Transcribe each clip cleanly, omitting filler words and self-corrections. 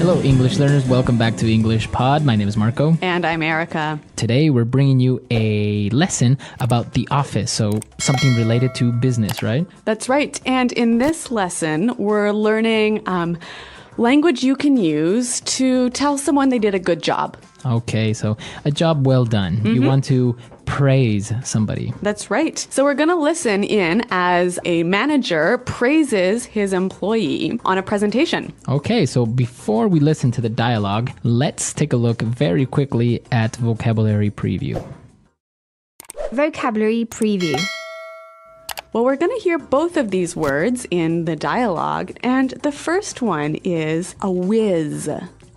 Hello, English learners. Welcome back to English Pod. My name is Marco. And I'm Erica. Today, we're bringing you a lesson about the office, so something related to business, right? That's right. And in this lesson, we're learning language you can use to tell someone they did a good job. Okay, so a job well done. You want to praise somebody. That's right. So we're going to listen in as a manager praises his employee on a presentation. Okay, so before we listen to the dialogue, let's take a look very quickly at vocabulary preview. Vocabulary preview. Well, we're going to hear both of these words in the dialogue, and the first one is a whiz.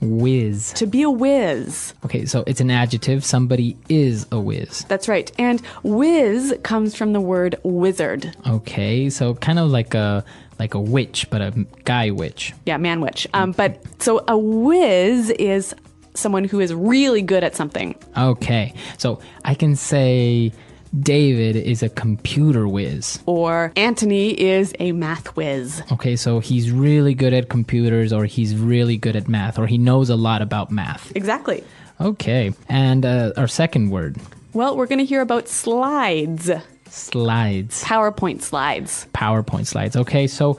Whiz. To be a whiz. Okay, so it's an adjective. Somebody is a whiz. That's right. And whiz comes from the word wizard. Okay, so kind of like a witch, but a guy witch. Yeah, man witch. But so a whiz is someone who is really good at something. Okay, so I can say David is a computer whiz. Or Anthony is a math whiz. Okay, so he's really good at computers, or he's really good at math, or he knows a lot about math. Exactly. Okay, and our second word. Well, we're going to hear about slides. Slides. PowerPoint slides. PowerPoint slides. Okay, so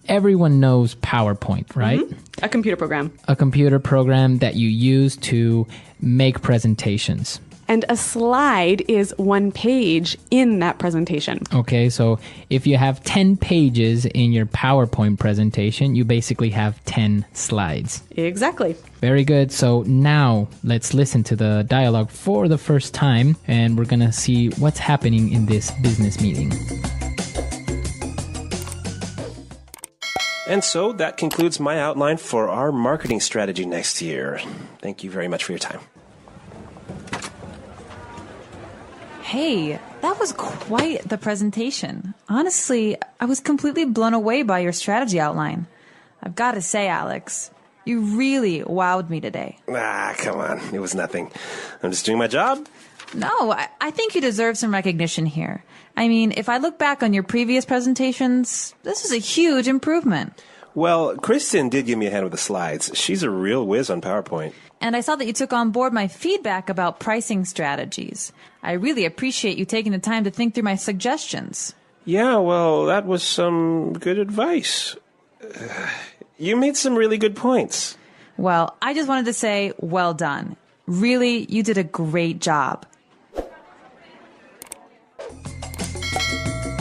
everyone knows PowerPoint, right? A computer program. A computer program that you use to make presentations. And a slide is one page in that presentation. Okay, so if you have 10 pages in your PowerPoint presentation, you basically have 10 slides. Exactly. Very good. So now let's listen to the dialogue for the first time, and we're going to see what's happening in this business meeting. And so that concludes my outline for our marketing strategy next year. Thank you very much for your time. Hey, that was quite the presentation. Honestly, I was completely blown away by your strategy outline. I've got to say, Alex, you really wowed me today. Come on. It was nothing. I'm just doing my job. No, I think you deserve some recognition here. I mean, if I look back on your previous presentations, this is a huge improvement. Well, Kristen did give me a hand with the slides. She's a real whiz on PowerPoint. And I saw that you took on board my feedback about pricing strategies. I really appreciate you taking the time to think through my suggestions. Yeah, well, that was some good advice. You made some really good points. Well, I just wanted to say, well done. Really, you did a great job.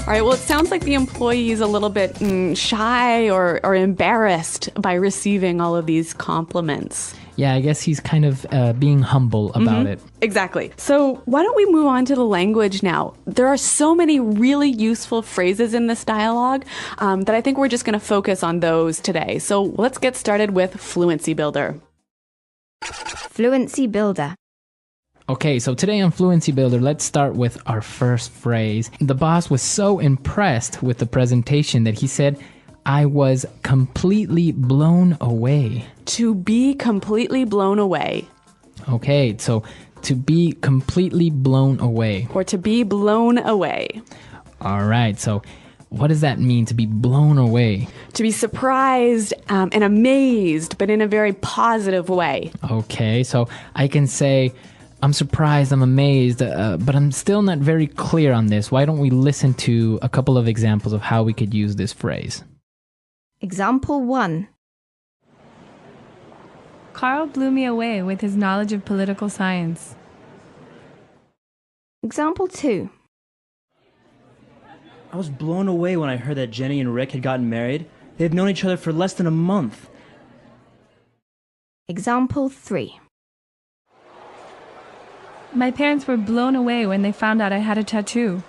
All right, well, it sounds like the employee is a little bit shy or embarrassed by receiving all of these compliments. Yeah, I guess he's kind of being humble about it. Exactly. So why don't we move on to the language now? There are so many really useful phrases in this dialogue that I think we're just going to focus on those today. So let's get started with Fluency Builder. Fluency builder. Okay, so today on Fluency Builder, let's start with our first phrase. The boss was so impressed with the presentation that he said, I was completely blown away. To be completely blown away. Okay, so to be completely blown away. Or to be blown away. All right, so what does that mean, to be blown away? To be surprised and amazed, but in a very positive way. Okay, so I can say, I'm surprised, I'm amazed, but I'm still not very clear on this. Why don't we listen to a couple of examples of how we could use this phrase? Example 1. Carl blew me away with his knowledge of political science. Example 2. I was blown away when I heard that Jenny and Rick had gotten married. They've known each other for less than a month. Example 3. My parents were blown away when they found out I had a tattoo.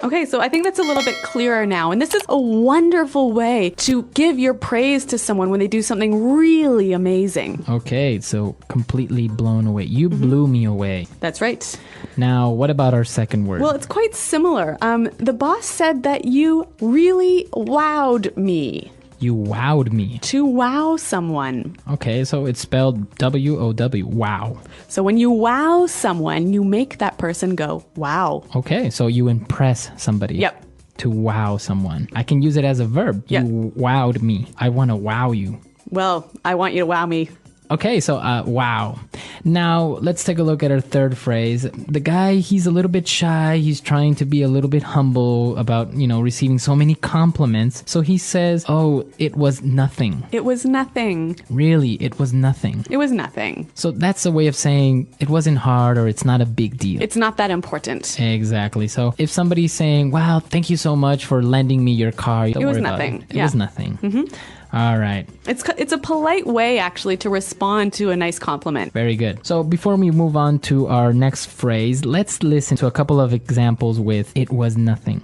Okay, so I think that's a little bit clearer now. And this is a wonderful way to give your praise to someone when they do something really amazing. Okay, so completely blown away. You blew me away. That's right. Now, what about our second word? Well, it's quite similar. The boss said that you really wowed me. You wowed me. To wow someone. Okay, so it's spelled W-O-W, wow. So when you wow someone, you make that person go, wow. Okay, so you impress somebody. Yep. To wow someone. I can use it as a verb. Yep. You wowed me. I want to wow you. Well, I want you to wow me. Okay, so wow. Now let's take a look at our third phrase. The guy, he's a little bit shy. He's trying to be a little bit humble about, receiving so many compliments. So he says, oh, it was nothing. It was nothing. Really, it was nothing. It was nothing. So that's a way of saying it wasn't hard or it's not a big deal. It's not that important. Exactly. So if somebody's saying, wow, thank you so much for lending me your car. Don't It was worry about nothing. It was nothing. Mm-hmm. All right. It's a polite way, actually, to respond to a nice compliment. Very good. So before we move on to our next phrase, let's listen to a couple of examples with it was nothing.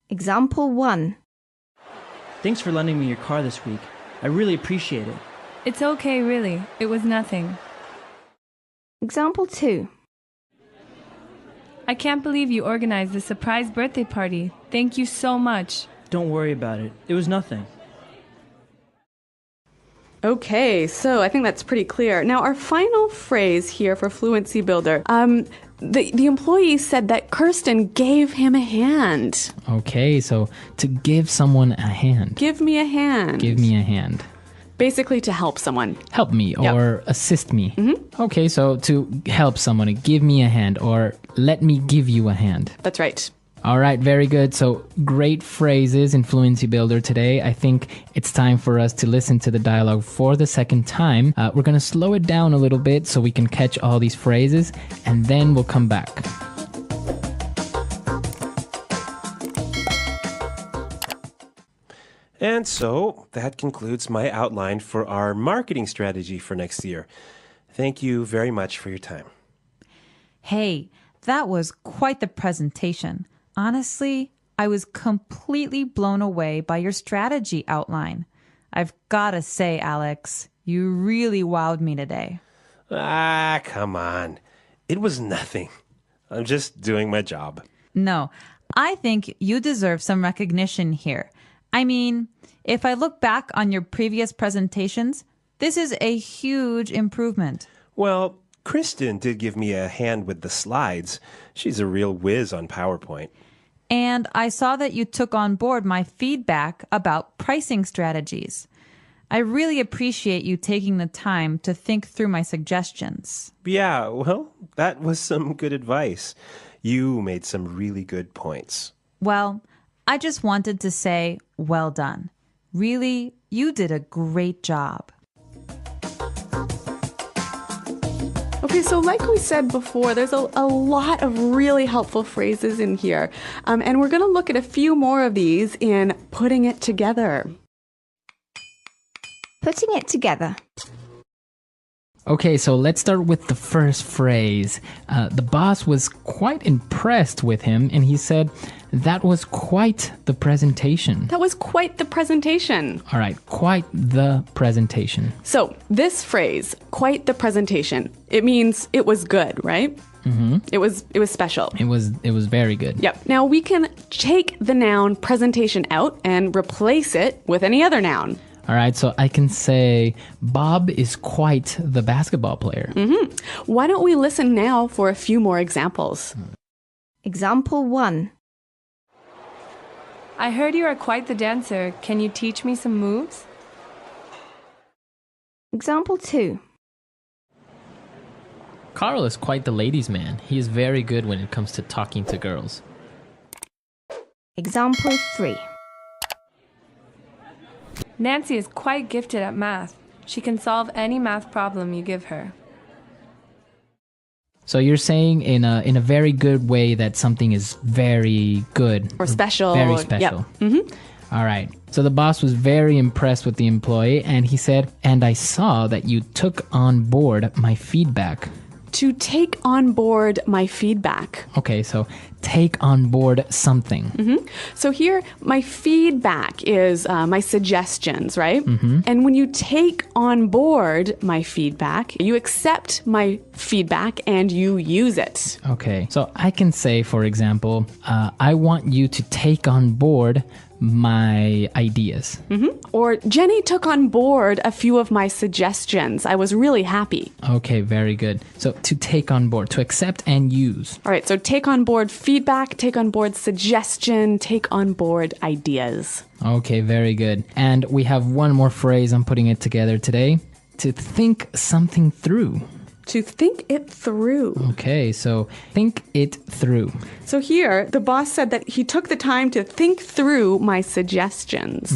Example 1. Thanks for lending me your car this week. I really appreciate it. It's okay, really. It was nothing. Example 2. I can't believe you organized this surprise birthday party. Thank you so much. Don't worry about it. It was nothing. Okay, so I think that's pretty clear. Now, our final phrase here for Fluency Builder, the employee said that Kirsten gave him a hand. Okay, so to give someone a hand. Give me a hand. Give me a hand. Basically to help someone. Help me or assist me. Mm-hmm. Okay, so to help someone, give me a hand or let me give you a hand. That's right. All right, very good. So great phrases in Fluency Builder today. I think it's time for us to listen to the dialogue for the second time. We're going to slow it down a little bit so we can catch all these phrases, and then we'll come back. And so that concludes my outline for our marketing strategy for next year. Thank you very much for your time. Hey, that was quite the presentation. Honestly, I was completely blown away by your strategy outline. I've got to say, Alex, you really wowed me today. Ah, come on. It was nothing. I'm just doing my job. No, I think you deserve some recognition here. I mean, if I look back on your previous presentations, this is a huge improvement. Well, Kristen did give me a hand with the slides. She's a real whiz on PowerPoint. And I saw that you took on board my feedback about pricing strategies. I really appreciate you taking the time to think through my suggestions. Yeah, well, that was some good advice. You made some really good points. Well, I just wanted to say, well done. Really, you did a great job. Okay, so like we said before, there's a lot of really helpful phrases in here. And we're going to look at a few more of these in putting it together. Putting it together. Okay, so let's start with the first phrase. The boss was quite impressed with him, and he said, that was quite the presentation. That was quite the presentation. All right, quite the presentation. So this phrase, quite the presentation, it means it was good, right? Mm-hmm. It was special. It was very good. Yep. Now we can take the noun presentation out and replace it with any other noun. All right, so I can say Bob is quite the basketball player. Mm-hmm. Why don't we listen now for a few more examples? Example 1. I heard you are quite the dancer. Can you teach me some moves? Example 2. Carl is quite the ladies' man. He is very good when it comes to talking to girls. Example 3. Nancy is quite gifted at math. She can solve any math problem you give her. So you're saying in a very good way that something is very good. Or special. Very special. Yep. Mm-hmm. All right. So the boss was very impressed with the employee, and he said, and I saw that you took on board my feedback. To take on board my feedback. Okay, so take on board something. Mm-hmm. So here, my feedback is my suggestions, right? Mm-hmm. And when you take on board my feedback, you accept my feedback and you use it. Okay, so I can say, for example, I want you to take on board my ideas. Or Jenny took on board a few of my suggestions. I was really happy. Okay, very good. So to take on board, to accept and use. All right, so take on board feedback, take on board suggestion, take on board ideas. Okay, very good. And we have one more phrase. I'm putting it together today. To think something through. To think it through. Okay, so think it through. So here, the boss said that he took the time to think through my suggestions.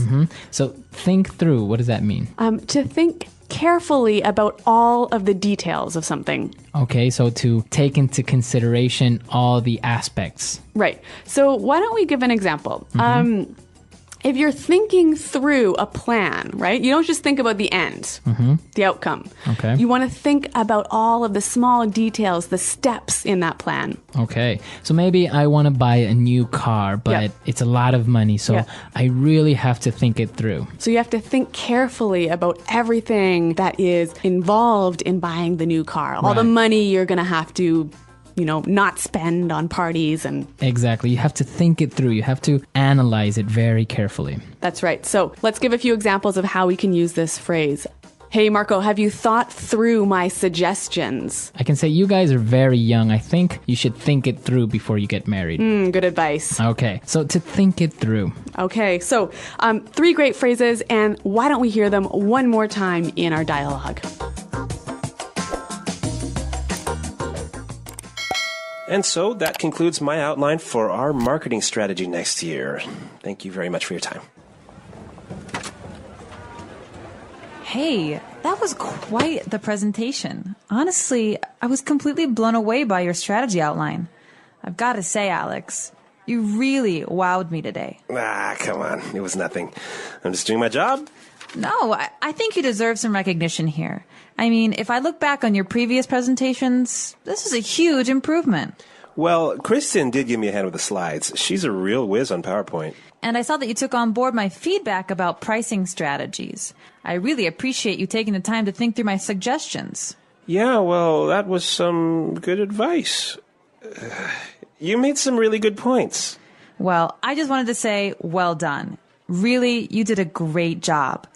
So think through, what does that mean? To think carefully about all of the details of something. Okay, so to take into consideration all the aspects. Right. So why don't we give an example? If you're thinking through a plan, right, you don't just think about the end, the outcome. Okay. You want to think about all of the small details, the steps in that plan. Okay, so maybe I want to buy a new car, but it's a lot of money, so I really have to think it through. So you have to think carefully about everything that is involved in buying the new car. All the money you're going to have to not spend on parties and... Exactly. You have to think it through. You have to analyze it very carefully. That's right. So let's give a few examples of how we can use this phrase. Hey, Marco, have you thought through my suggestions? I can say you guys are very young. I think you should think it through before you get married. Good advice. Okay, so to think it through. Okay, so 3 great phrases, and why don't we hear them one more time in our dialogue? And so that concludes my outline for our marketing strategy next year. Thank you very much for your time. Hey, that was quite the presentation. Honestly, I was completely blown away by your strategy outline. I've got to say, Alex, you really wowed me today. Come on. It was nothing. I'm just doing my job. No, I think you deserve some recognition here. I mean, if I look back on your previous presentations, this is a huge improvement. Well, Kristen did give me a hand with the slides. She's a real whiz on PowerPoint. And I saw that you took on board my feedback about pricing strategies. I really appreciate you taking the time to think through my suggestions. Yeah, well, that was some good advice. You made some really good points. Well, I just wanted to say, well done. Really, you did a great job.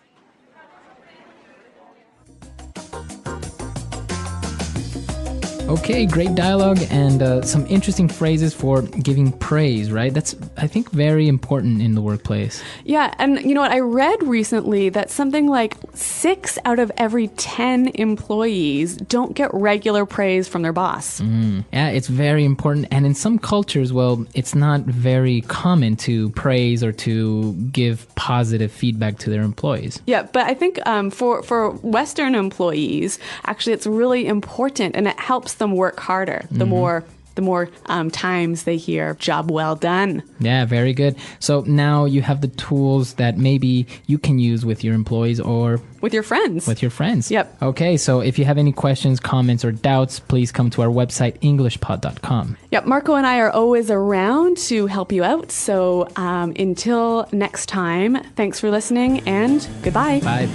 Okay, great dialogue and some interesting phrases for giving praise, right? That's, I think, very important in the workplace. Yeah, and you know what? I read recently that something like 6 out of every 10 employees don't get regular praise from their boss. Yeah, it's very important. And in some cultures, well, it's not very common to praise or to give positive feedback to their employees. Yeah, but I think for Western employees, actually, it's really important, and it helps them work harder. The more times they hear "job well done." Yeah, very good. So now you have the tools that maybe you can use with your employees or with your friends. Yep. Okay, so if you have any questions, comments, or doubts, please come to our website, englishpod.com. Yep, Marco and I are always around to help you out. So until next time, thanks for listening and goodbye. Bye.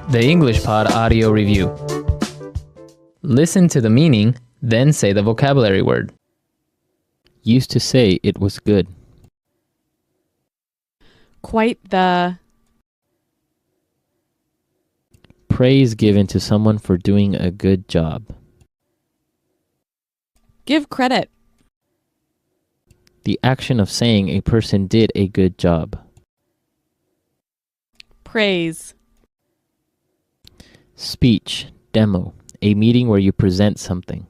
The English Pod Audio Review. Listen to the meaning, then say the vocabulary word. Used to say it was good. Quite the... Praise given to someone for doing a good job. Give credit. The action of saying a person did a good job. Praise. Speech, demo, a meeting where you present something.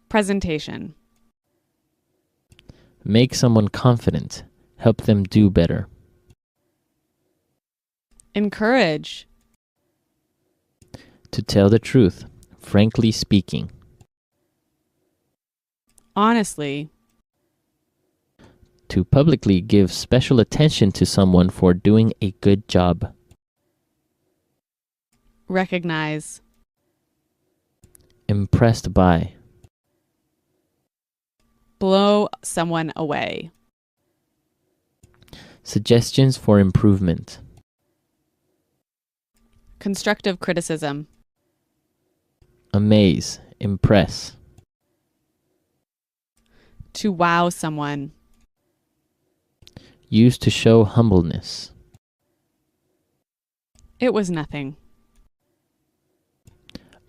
Presentation. Make someone confident, help them do better. Encourage. To tell the truth, frankly speaking. Honestly. To publicly give special attention to someone for doing a good job. Recognize. Impressed by. Blow someone away. Suggestions for improvement. Constructive criticism. Amaze, impress. To wow someone. Used to show humbleness. It was nothing.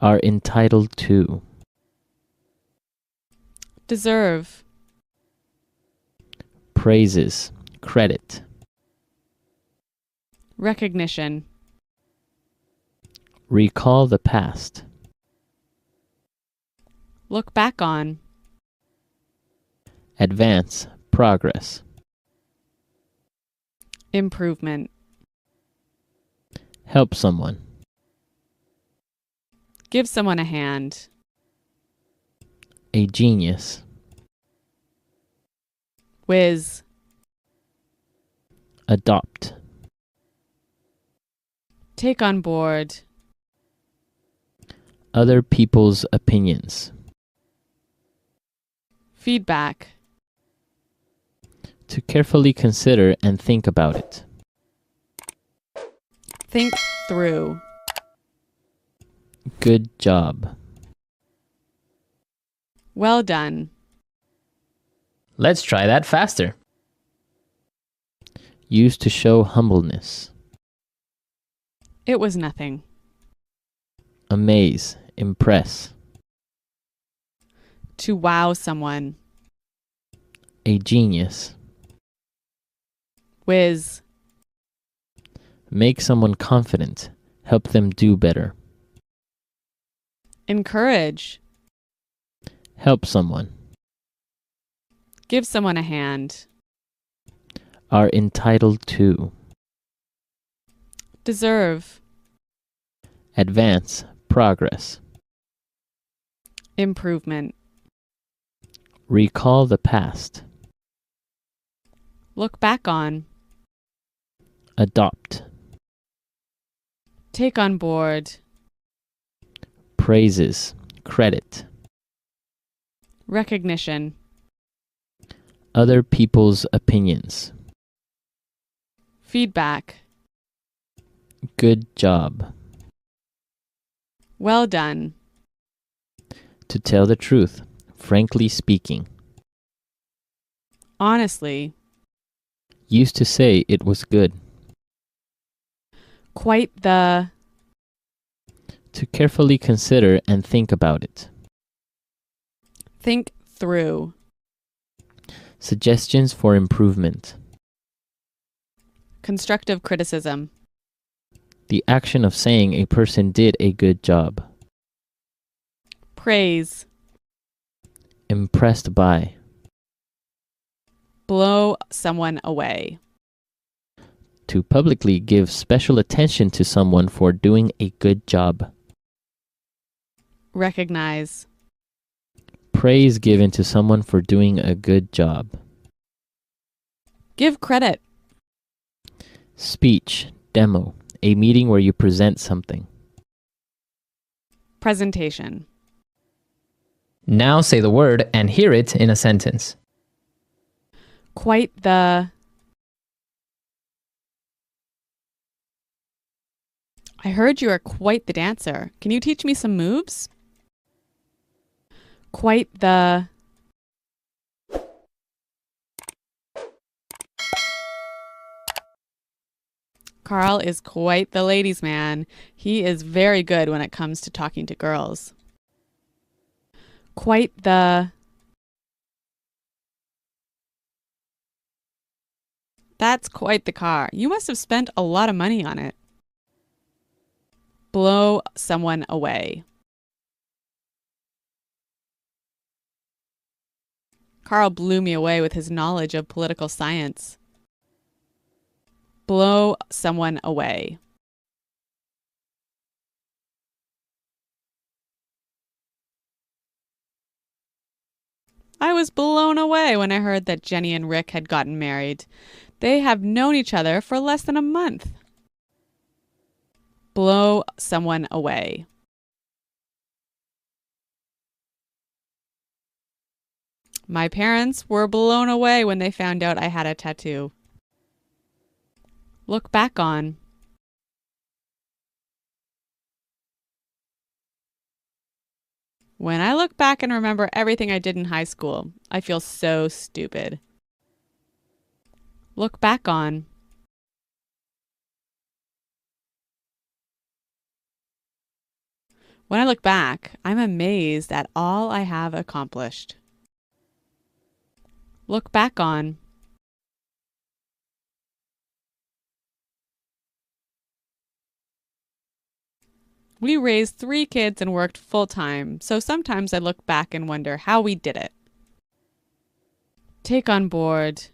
Are entitled to. Deserve. Praises, credit. Recognition. Recall the past. Look back on. Advance, progress. Improvement. Help someone. Give someone a hand. A genius. Whiz. Adopt. Take on board. Other people's opinions. Feedback. To carefully consider and think about it. Think through. Good job. Well done. Let's try that faster. Used to show humbleness. It was nothing. Amaze, impress. To wow someone. A genius. Whiz. Make someone confident. Help them do better. Encourage. Help someone. Give someone a hand. Are entitled to. Deserve. Advance, progress. Improvement. Recall the past. Look back on. Adopt. Take on board. Praises, credit. Recognition. Other people's opinions. Feedback. Good job. Well done. To tell the truth, frankly speaking. Honestly. Used to say it was good. Quite the. To carefully consider and think about it. Think through. Suggestions for improvement. Constructive criticism. The action of saying a person did a good job. Praise. Impressed by. Blow someone away. To publicly give special attention to someone for doing a good job. Recognize. Praise given to someone for doing a good job. Give credit. Speech, demo, a meeting where you present something. Presentation. Now say the word and hear it in a sentence. Quite the. I heard you are quite the dancer. Can you teach me some moves? Quite the. Carl is quite the ladies' man. He is very good when it comes to talking to girls. Quite the. That's quite the car. You must have spent a lot of money on it. Blow someone away. Carl blew me away with his knowledge of political science. Blow someone away. I was blown away when I heard that Jenny and Rick had gotten married. They have known each other for less than a month. Blow someone away. My parents were blown away when they found out I had a tattoo. Look back on. When I look back and remember everything I did in high school, I feel so stupid. Look back on. When I look back, I'm amazed at all I have accomplished. Look back on. We raised 3 kids and worked full-time, so sometimes I look back and wonder how we did it. Take on board.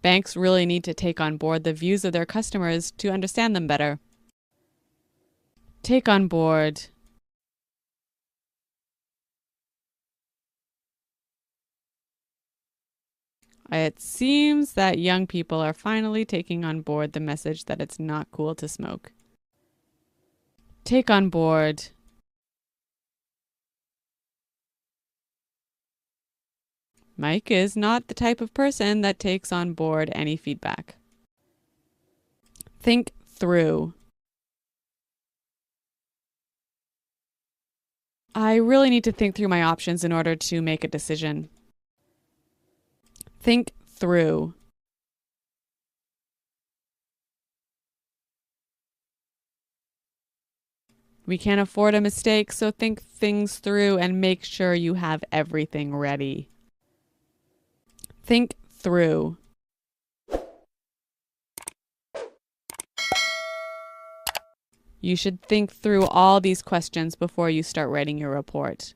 Banks really need to take on board the views of their customers to understand them better. Take on board. It seems that young people are finally taking on board the message that it's not cool to smoke. Take on board. Mike is not the type of person that takes on board any feedback. Think through. I really need to think through my options in order to make a decision. Think through. We can't afford a mistake, so think things through and make sure you have everything ready. Think through. You should think through all these questions before you start writing your report.